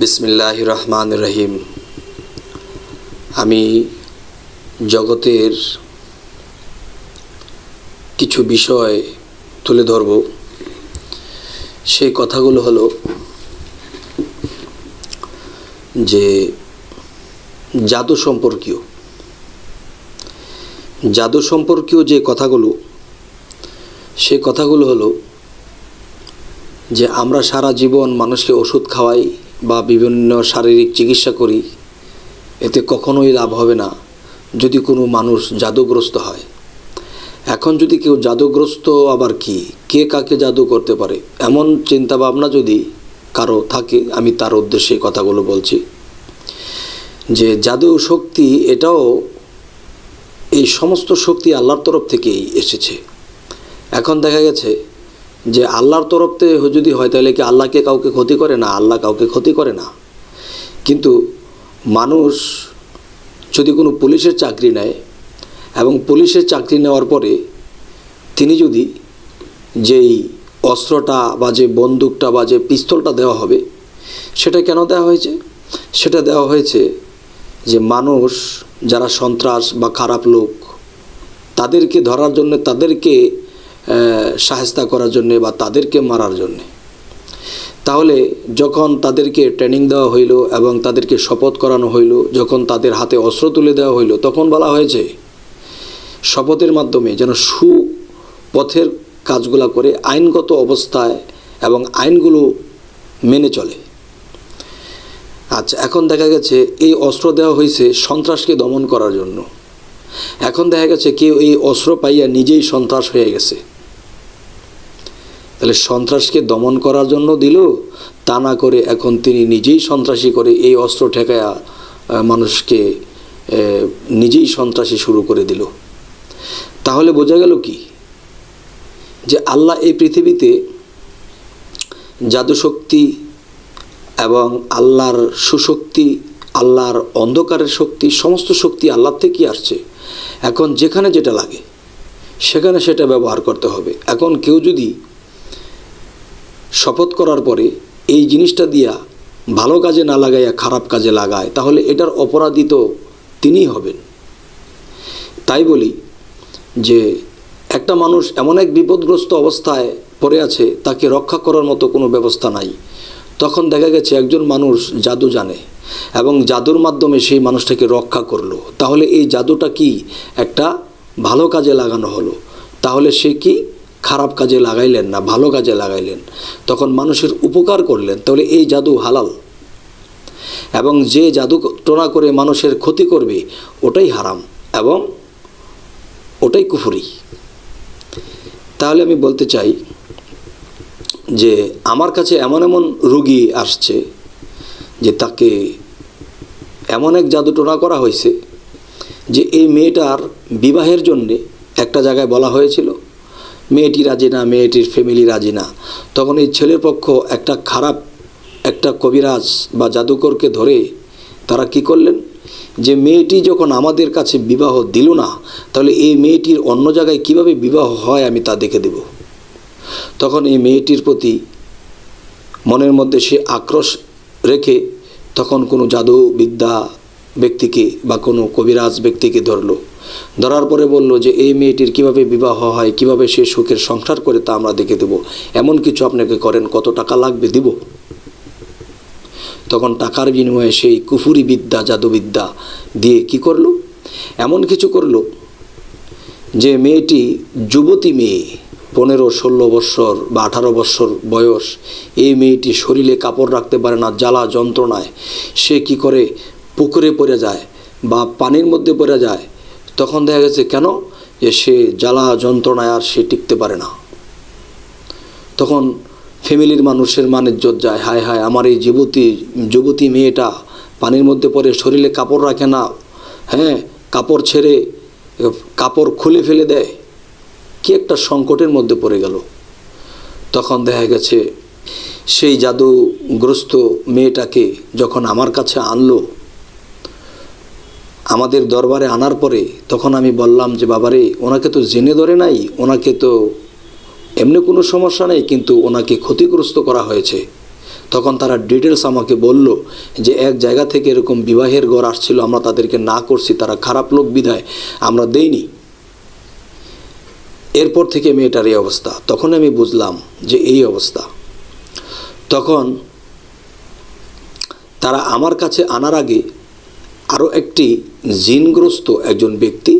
বিসমিল্লাহির রহমানির রহিম। আমি জগতের কিছু বিষয় তুলে ধরব। সেই কথাগুলো হলো যে জাদু সম্পর্কীয় যে কথাগুলো, সেই কথাগুলো হলো যে আমরা সারা জীবন মানুষকে ওষুধ খাওয়াই বা বিভিন্ন শারীরিক চিকিৎসা করি, এতে কখনোই লাভ হবে না যদি কোনো মানুষ জাদুগ্রস্ত হয়। এখন যদি কেউ জাদুগ্রস্ত, আবার কে কাকে জাদু করতে পারে, এমন চিন্তাভাবনা যদি কারো থাকে, আমি তার উদ্দেশ্যে কথাগুলো বলছি। যে জাদু শক্তি, এটাও এই সমস্ত শক্তি আল্লাহর তরফ থেকেই এসেছে। এখন দেখা গেছে যে আল্লাহর তরফ থেকে যদি হয় তাহলে কি আল্লাহকে কাউকে ক্ষতি করে না? আল্লাহ কাউকে ক্ষতি করে না। কিন্তু মানুষ যদি কোনো পুলিশের চাকরি নেয় এবং পুলিশের চাকরি নেওয়ার পরে তিনি যদি যেই অস্ত্রটা বা যে বন্দুকটা বা যে পিস্তলটা দেওয়া হবে, সেটা কেন দেওয়া হয়েছে? সেটা দেওয়া হয়েছে যে মানুষ যারা সন্ত্রাস বা খারাপ লোক, তাদেরকে ধরার জন্য, তাদেরকে সাহায্য করার জন্যে বা তাদেরকে মারার জন্যে। তাহলে যখন তাদেরকে ট্রেনিং দেওয়া হইল এবং তাদেরকে শপথ করানো হইল, যখন তাদের হাতে অস্ত্র তুলে দেওয়া হইল, তখন বলা হয়েছে শপথের মাধ্যমে যেন সুপথের কাজগুলো করে আইনগত অবস্থায় এবং আইনগুলো মেনে চলে। আচ্ছা, এখন দেখা গেছে এই অস্ত্র দেওয়া হয়েছে সন্ত্রাসকে দমন করার জন্য। এখন দেখা গেছে কেউ এই অস্ত্র পাইয়া নিজেই সন্ত্রাস হয়ে গেছে। তাহলে সন্ত্রাসকে দমন করার জন্য দিল, তা না করে এখন তিনি নিজেই সন্ত্রাসী করে এই অস্ত্র ঠেকায়া মানুষকে নিজেই সন্ত্রাসী শুরু করে দিল। তাহলে বোঝা গেল কি যে আল্লাহ এই পৃথিবীতে জাদুশক্তি এবং আল্লাহর সুশক্তি, আল্লাহর অন্ধকারের শক্তি, সমস্ত শক্তি আল্লাহর থেকেই আসছে। এখন যেখানে যেটা লাগে সেখানে সেটা ব্যবহার করতে হবে। এখন কেউ যদি শপথ করার পরে এই জিনিসটা দিয়া ভালো কাজে না লাগাইয়া খারাপ কাজে লাগায়, তাহলে এটার অপরাধী তো তিনিই হবেন। তাই বলি যে একটা মানুষ এমন এক বিপদগ্রস্ত অবস্থায় পড়ে আছে, তাকে রক্ষা করার মতো কোনো ব্যবস্থা নাই। তখন দেখা গেছে একজন মানুষ জাদু জানে এবং জাদুর মাধ্যমে সেই মানুষটাকে রক্ষা করলো। তাহলে এই জাদুটা কি একটা ভালো কাজে লাগানো হলো। তাহলে সে কি খারাপ কাজে লাগাইলেন না, ভালো কাজে লাগাইলেন, তখন মানুষের উপকার করলেন। তাহলে এই জাদু হালাল। এবং যে জাদু টোনা করে মানুষের ক্ষতি করবে, ওটাই হারাম এবং ওটাই কুফরি। তাহলে আমি বলতে চাই যে আমার কাছে এমন এমন রোগী আসছে যে তাকে এমন এক জাদু টোনা করা হয়েছে যে এই মেয়েটার বিবাহের জন্যে একটা জায়গায় বলা হয়েছিল, মেয়েটি রাজি না, মেয়েটির ফ্যামিলি রাজি না। তখন এই ছেলের পক্ষ একটা কবিরাজ বা জাদুকরকে ধরে তারা কি করলেন, যে মেয়েটি যখন আমাদের কাছে বিবাহ দিল না, তাহলে এই মেয়েটির অন্য জায়গায় কিভাবে বিবাহ হয় আমি তা দেখে দেব। তখন এই মেয়েটির প্রতি মনের মধ্যে সে আক্রোশ রেখে তখন কোনো জাদুবিদ্যা ব্যক্তিকে বা কোনো কবিরাজ ব্যক্তিকে ধরার পরে বলল যে এই মেয়েটির কিভাবে বিবাহ হয়, কিভাবে সে সুখের সংসার করে, তা আমরা দেখে দেব। এমন কিছু আপনাকে করেন, কত টাকা লাগবে দিব। তখন টাকার বিনিময়ে সেই কুফুরি বিদ্যা, জাদুবিদ্যা দিয়ে কি করলো, এমন কিছু করলো যে মেয়েটি যুবতী মেয়ে, 15-16 বৎসর বা 18 বৎসর বয়স, এই মেয়েটি শরীরে কাপড় রাখতে পারে না, জ্বালা যন্ত্রণায় সে কি করে পুকুরে পড়ে যায় বা পানির মধ্যে পড়ে যায়। তখন দেখা গেছে কেন, যে সে জ্বালা যন্ত্রণায় আর সে টিকতে পারে না। তখন ফ্যামিলির মানুষের মানিজ্জত যায়, হায় হায় আমার এই যুবতী মেয়েটা পানির মধ্যে পড়ে শরীরে কাপড় রাখে না, কাপড় ছেড়ে কাপড় খুলে ফেলে দেয়, কি একটা সংকটের মধ্যে পড়ে গেল। তখন দেখা গেছে সেই জাদুগ্রস্ত মেয়েটাকে যখন আমার কাছে আনলো, আমাদের দরবারে আনার পরে তখন আমি বললাম যে বাবারে, ওনাকে তো জেনে ধরে নাই, ওনাকে তো এমনি কোনো সমস্যা নেই, কিন্তু ওনাকে ক্ষতিগ্রস্ত করা হয়েছে। তখন তারা ডিটেলস আমাকে বলল যে এক জায়গা থেকে এরকম বিবাহের ঘর আসছিল, আমরা তাদেরকে না করছি, তারা খারাপ লোক বিধায় আমরা দেইনি। এরপর থেকে মেয়েটার এই অবস্থা। তখন আমি বুঝলাম যে এই অবস্থা। তখন তারা আমার কাছে আনার আগে আরও একটি জিনগ্রস্ত একজন ব্যক্তি,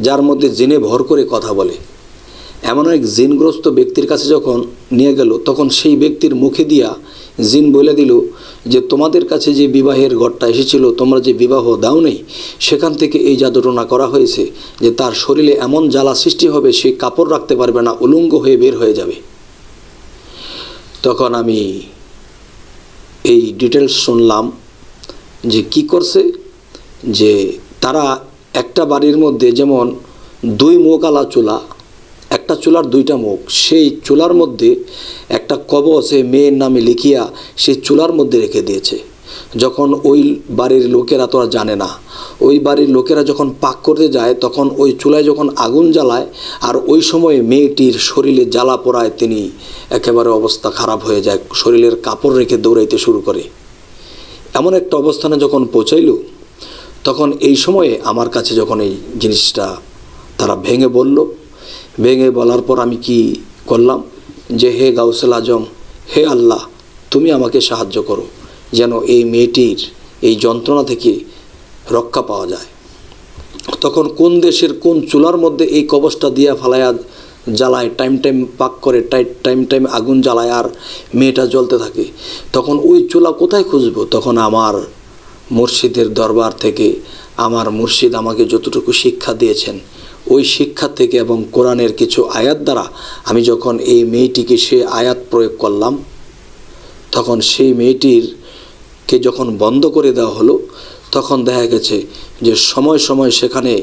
যার মধ্যে জিনে ভর করে কথা বলে, এমন এক জিনগ্রস্ত ব্যক্তির কাছে যখন নিয়ে গেল, তখন সেই ব্যক্তির মুখে দিয়া জিন বলে দিল যে তোমাদের কাছে যে বিবাহের ঘরটা এসেছিল, তোমরা যে বিবাহ দাও নেই, সেখান থেকে এই জাদুটনা করা হয়েছে যে তার শরীরে এমন জ্বালা সৃষ্টি হবে, সে কাপড় রাখতে পারবে না, উলঙ্গ হয়ে বের হয়ে যাবে। তখন আমি এই ডিটেলস শুনলাম যে কি করছে, যে তারা একটা বাড়ির মধ্যে যেমন 2 মুখওয়ালা চুলা, একটা চুলার 2টা মুখ, সেই চুলার মধ্যে একটা কবচ মেয়ের নামে লিখিয়া সেই চুলার মধ্যে রেখে দিয়েছে। যখন ওই বাড়ির লোকেরা তো আর জানে না, ওই বাড়ির লোকেরা যখন পাক করতে যায়, তখন ওই চুলায় যখন আগুন জ্বালায়, আর ওই সময়ে মেয়েটির শরীরে জ্বালা পোড়ায়, তিনি একেবারে অবস্থা খারাপ হয়ে যায়, শরীরের কাপড় রেখে দৌড়াইতে শুরু করে। এমন একটা অবস্থানে যখন পৌঁছাইল, তখন এই সময়ে আমার কাছে যখন এই জিনিসটা তারা ভেঙে বলল, ভেঙে বলার পর আমি কি করলাম যে হে গাউসুল আজম, হে আল্লাহ, তুমি আমাকে সাহায্য করো যেন এই মেয়েটির এই যন্ত্রণা থেকে রক্ষা পাওয়া যায়। তখন কোন দেশের কোন চুলার মধ্যে এই কবচটা দিয়া ফালায়া জ্বালায়, টাইম পাক করে, টাইম আগুন জ্বালায়, আর মেয়েটা জ্বলতে থাকে। তখন ওই চুলা কোথায় খুঁজবো? তখন আমার মুর্শিদের দরবার থেকে আমার মুর্শিদ আমাকে যতটুকু শিক্ষা দিয়েছেন, ওই শিক্ষা থেকে এবং কোরআনের কিছু আয়াত দ্বারা আমি যখন এই মেয়েটিকে সে আয়াত প্রয়োগ করলাম, তখন সেই মেয়েটিরকে যখন বন্ধ করে দেওয়া হলো, তখন দেখা গেছে যে সময় সময় সেখানে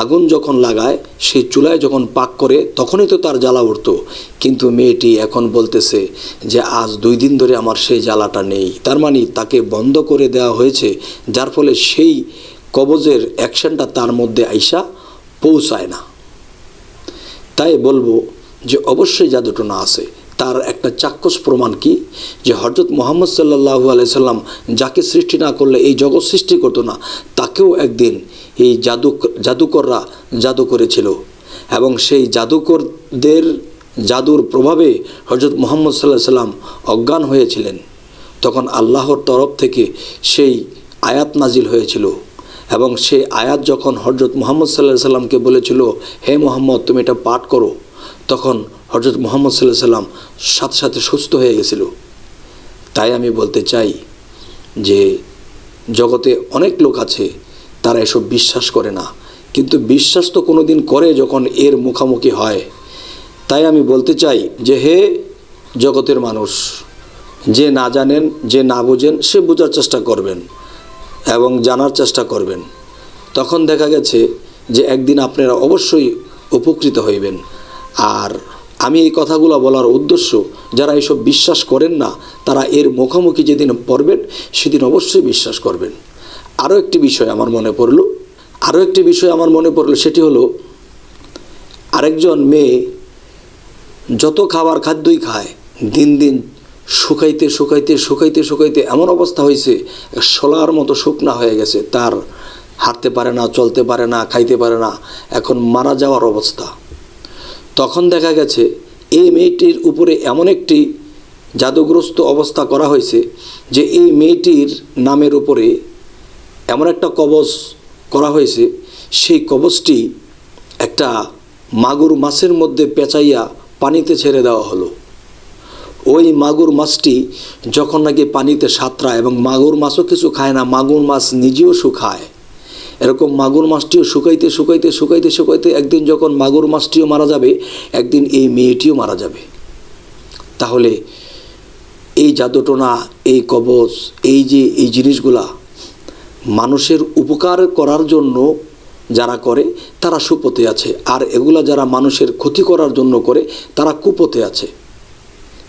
আগুন যখন লাগায়, সেই চুলায় যখন পাক করে, তখনই তো তার জ্বালা উঠত। কিন্তু মেয়েটি এখন বলতেছে যে আজ 2 দিন ধরে আমার সেই জ্বালাটা নেই। তার মানে তাকে বন্ধ করে দেওয়া হয়েছে, যার ফলে সেই কবজের অ্যাকশনটা তার মধ্যে আইসা পৌঁছায় না। তাই বলবো যে অবশ্যই জাদুটনা আছে। তার একটা চাক্ষুষ প্রমাণ কি, যে হযরত মুহাম্মদ সাল্লাল্লাহু আলাইহি সাল্লাম যাকে সৃষ্টি না করলে এই জগৎ সৃষ্টি করতো না, তাকেও একদিন এই জাদুকররা জাদু করেছিল, এবং সেই জাদুকরদের জাদুর প্রভাবে হযরত মুহাম্মদ সাল্লাল্লাহু আলাইহি সাল্লাম অজ্ঞান হয়েছিলেন। তখন আল্লাহর তরফ থেকে সেই আয়াত নাজিল হয়েছিল, এবং সেই আয়াত যখন হযরত মুহাম্মদ সাল্লাল্লাহু আলাইহি সাল্লামকে বলেছিল, হে মুহাম্মদ তুমি এটা পাঠ করো, তখন হযরত মুহাম্মদ সাল্লাল্লাহু আলাইহি সাল্লাম সাথে সাথে সুস্থ হয়ে গেছিল। তাই আমি বলতে চাই যে জগতে অনেক লোক আছে, তারা এসব বিশ্বাস করে না, কিন্তু বিশ্বাস তো কোনো দিন করে যখন এর মুখোমুখি হয়। তাই আমি বলতে চাই যে হে জগতের মানুষ, যে না জানেন, যে না বোঝেন, সে বোঝার চেষ্টা করবেন এবং জানার চেষ্টা করবেন। তখন দেখা গেছে যে একদিন আপনারা অবশ্যই উপকৃত হইবেন। আর আমি এই কথাগুলো বলার উদ্দেশ্য, যারা এসব বিশ্বাস করেন না, তারা এর মুখোমুখি যেদিন পড়বেন, সেদিন অবশ্যই বিশ্বাস করবেন। আরও একটি বিষয় আমার মনে পড়লো, সেটি হলো আরেকজন মেয়ে যত খাদ্যই খায়, দিন দিন শুকাইতে এমন অবস্থা হয়েছে, শোলার মতো শুকনা হয়ে গেছে। তার হাঁটতে পারে না, চলতে পারে না, খাইতে পারে না, এখন মারা যাওয়ার অবস্থা। তখন দেখা গেছে এই মেয়েটির উপরে এমন একটি জাদুগ্রস্ত অবস্থা করা হয়েছে যে এই মেয়েটির নামের উপরে এমন একটা কবচ করা হয়েছে, সেই কবচটি একটা মাগুর মাছের মধ্যে পেঁচাইয়া পানিতে ছেড়ে দেওয়া হলো। ওই মাগুর মাছটি যখন নাকি পানিতে সাঁতরায়, এবং মাগুর মাছও কিছু খায় না, মাগুর মাছ নিজেও শুকায়, এরকম মাগুর মাছটিও শুকাইতে একদিন যখন মাগুর মাছটিও মারা যাবে, একদিন এই মেয়েটিও মারা যাবে। তাহলে এই জাদুটোনা, এই কবচ, এই জিনিসগুলা মানুষের উপকার করার জন্য যারা করে তারা সুপথে আছে, আর এগুলা যারা মানুষের ক্ষতি করার জন্য করে তারা কুপথে আছে।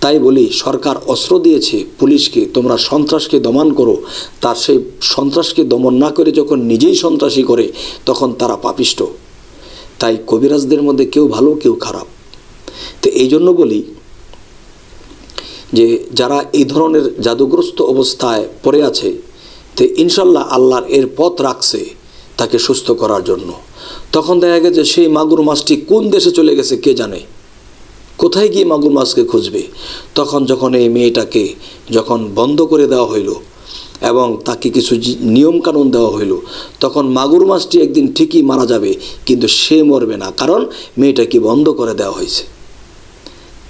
তাই বলি, সরকার অস্ত্র দিয়েছে পুলিশকে, তোমরা সন্ত্রাসকে দমন করো। তার সেই সন্ত্রাসকে দমন না করে যখন নিজেই সন্ত্রাসী করে, তখন তারা পাপিষ্ট। তাই কবিরাজদের মধ্যে কেউ ভালো, কেউ খারাপ। তো এই জন্য বলি যে যারা এই ধরনের জাদুগ্রস্ত অবস্থায় পড়ে আছে, তো ইনশাল্লাহ আল্লাহর এর পথ রাখছে তাকে সুস্থ করার জন্য। তখন দেখা গেছে সেই মাগুর মাছটি কোন দেশে চলে গেছে কে জানে, কোথায় গিয়ে মাগুর মাছকে খুঁজবে। তখন যখন এই মেয়েটাকে যখন বন্ধ করে দেওয়া হইল এবং তাকে কিছু নিয়মকানুন দেওয়া হইল, তখন মাগুর মাছটি একদিন ঠিকই মারা যাবে, কিন্তু সে মরবে না, কারণ মেয়েটাকে বন্ধ করে দেওয়া হয়েছে।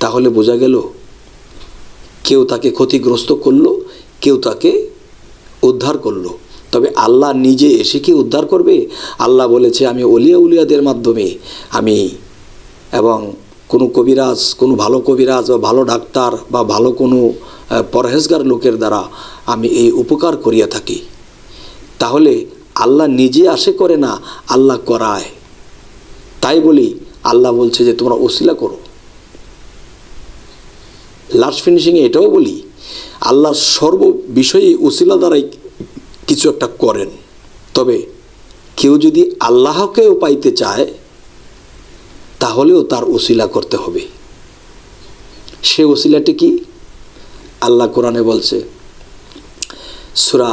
তাহলে বোঝা গেল কেউ তাকে ক্ষতিগ্রস্ত করলো, কেউ তাকে উদ্ধার করলো, তবে আল্লাহ নিজে এসে কি উদ্ধার করবে? আল্লাহ বলেছে আমি উলিয়াদের মাধ্যমে আমি এবং কোনো কবিরাজ, কোনো ভালো কবিরাজ বা ভালো ডাক্তার বা ভালো কোনো পরহেজগার লোকের দ্বারা আমি এই উপকার করিয়া থাকি। তাহলে আল্লাহ নিজে আসে করে না, আল্লাহ করায়। তাই বলি আল্লাহ বলছে যে তোমরা ওসিলা করো। লাস্ট ফিনিশিংয়ে এটাও বলি আল্লাহ সর্ব বিষয়ে ওসিলা দ্বারাই কিছু একটা করেন। তবে কেউ যদি আল্লাহকেও পাইতে চায় তাহলেও তার ওসিলা করতে হবে। সে ওসিলাটি কি? আল্লাহ কোরআনে বলছে, সূরা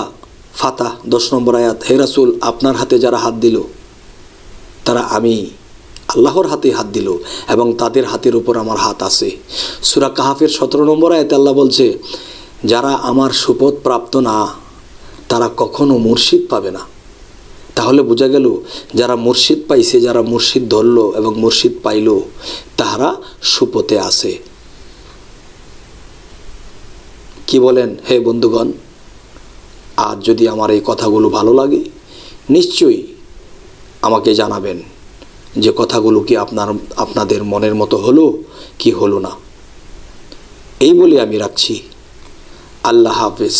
ফাতাহ 10 নম্বর আয়াত, হে রাসূল আপনার হাতে যারা হাত দিল তারা আমি আল্লাহর হাতে হাত দিল এবং তাদের হাতের উপর আমার হাত আছে। সূরা কাহাফের 17 নম্বর আয়াতে আল্লাহ বলছে, যারা আমার সুপথ প্রাপ্ত না তারা কখনো মুর্শিদ পাবে না। তাহলে বোঝা গেল যারা মুর্শিদ পাইছে, যারা মুর্শিদ ধরল এবং মুর্শিদ পাইল, তাহারা সুপথে আছে। কি বলেন হে বন্ধুগণ? আর যদি আমার এই কথাগুলো ভালো লাগে নিশ্চয়ই আমাকে জানাবেন যে কথাগুলো কি আপনাদের মনের মতো হলো কি হলো না। এই বলে আমি রাখছি। আল্লাহ হাফেজ।